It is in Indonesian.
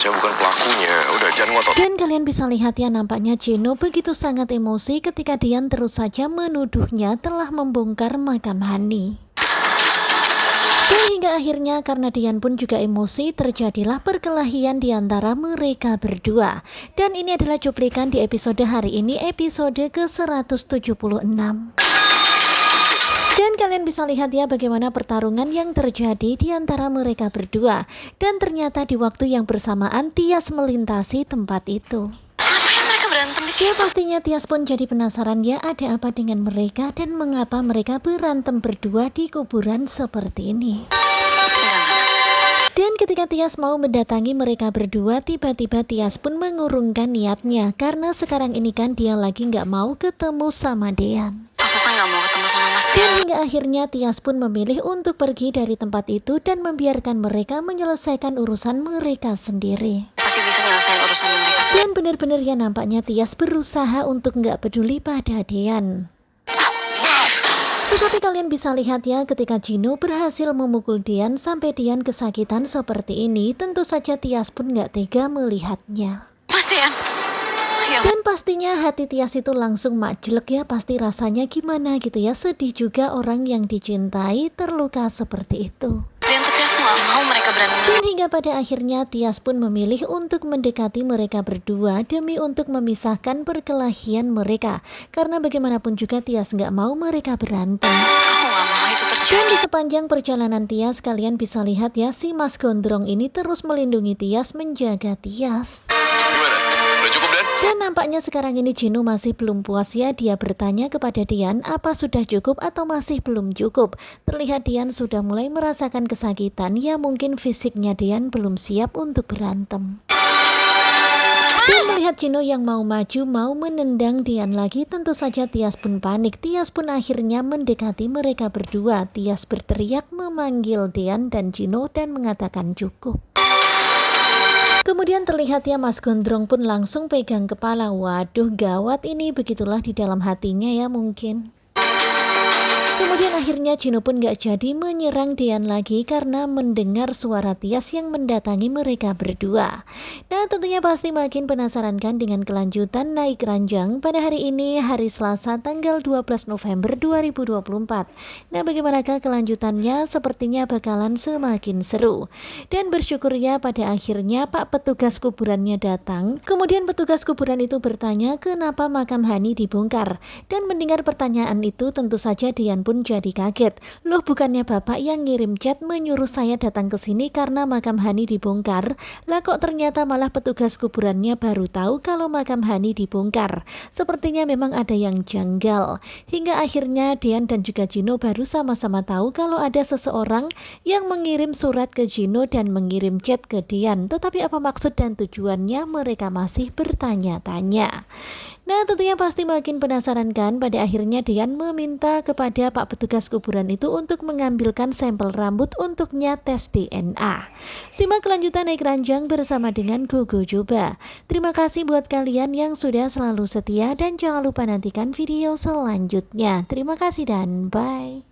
Saya bukan pelakunya, udah jangan ngotot. Dan kalian bisa lihat ya, nampaknya Gino begitu sangat emosi ketika Dian terus saja menuduhnya telah membongkar makam Hani. Dan hingga akhirnya karena Dian pun juga emosi, terjadilah perkelahian di antara mereka berdua. Dan ini adalah cuplikan di episode hari ini, episode ke-176. Dan kalian bisa lihat ya bagaimana pertarungan yang terjadi di antara mereka berdua. Dan ternyata di waktu yang bersamaan Tias melintasi tempat itu. Ngapain mereka berantem di sini? Ya pastinya Tias pun jadi penasaran ya ada apa dengan mereka dan mengapa mereka berantem berdua di kuburan seperti ini. Dan ketika Tias mau mendatangi mereka berdua, tiba-tiba Tias pun mengurungkan niatnya karena sekarang ini kan dia lagi nggak mau ketemu sama Dean. Aku kan nggak mau ketemu sama Mas Dan Dian. hingga akhirnya Tias pun memilih untuk pergi dari tempat itu dan membiarkan mereka menyelesaikan urusan mereka sendiri. Pasti bisa nyelesain urusan mereka sendiri. Dan benar-benar ya nampaknya Tias berusaha untuk nggak peduli pada Dean. Tetapi kalian bisa lihat ya ketika Gino berhasil memukul Dean sampai Dean kesakitan seperti ini, tentu saja Tias pun nggak tega melihatnya. Mas Dian. Ya, Dan pastinya hati Tias itu langsung makjelek ya, pasti rasanya gimana gitu ya, sedih juga orang yang dicintai terluka seperti itu. Dian, tapi aku nggak mau mereka berantem. Dan hingga pada akhirnya Tias pun memilih untuk mendekati mereka berdua demi untuk memisahkan perkelahian mereka. Karena bagaimanapun juga Tias nggak mau mereka berantem. Aku nggak mau itu Dan terjadi. di sepanjang perjalanan Tias, kalian bisa lihat ya si Mas Gondrong ini terus melindungi Tias, menjaga Tias. Gimana? Udah cukup, Dan? Dan nampaknya sekarang ini Gino masih belum puas ya, dia bertanya kepada Dian apa sudah cukup atau masih belum cukup. Terlihat Dian sudah mulai merasakan kesakitan, ya mungkin fisiknya Dian belum siap untuk berantem. Dan melihat Gino yang mau maju, mau menendang Dian lagi, tentu saja Tias pun panik. Tias pun akhirnya mendekati mereka berdua. Tias berteriak memanggil Dian dan Gino dan mengatakan cukup. Kemudian terlihat ya Mas Gondrong pun langsung pegang kepala. Waduh gawat ini, begitulah di dalam hatinya ya mungkin. Kemudian akhirnya Gino pun gak jadi menyerang Dian lagi karena mendengar suara Tias yang mendatangi mereka berdua. Nah tentunya pasti makin penasaran kan dengan kelanjutan naik ranjang pada hari ini, hari Selasa tanggal 12 November 2024. Nah bagaimanakah kelanjutannya, sepertinya bakalan semakin seru. Dan bersyukur ya pada akhirnya Pak petugas kuburannya datang. Kemudian petugas kuburan itu bertanya kenapa makam Hani dibongkar. Dan mendengar pertanyaan itu tentu saja Dian pun jadi kaget. Loh bukannya bapak yang ngirim chat menyuruh saya datang ke sini karena makam Hani dibongkar? Lah kok ternyata malah petugas kuburannya baru tahu kalau makam Hani dibongkar. Sepertinya memang ada yang janggal. Hingga akhirnya Dian dan juga Gino baru sama-sama tahu kalau ada seseorang yang mengirim surat ke Gino dan mengirim chat ke Dian. Tetapi apa maksud dan tujuannya mereka masih bertanya-tanya. Nah tentunya pasti makin penasaran kan. Pada akhirnya Dian meminta kepada Pak petugas kuburan itu untuk mengambilkan sampel rambut untuknya tes DNA. Simak kelanjutan naik ranjang bersama dengan Gogo Joba. Terima kasih buat kalian yang sudah selalu setia dan jangan lupa nantikan video selanjutnya. Terima kasih dan bye.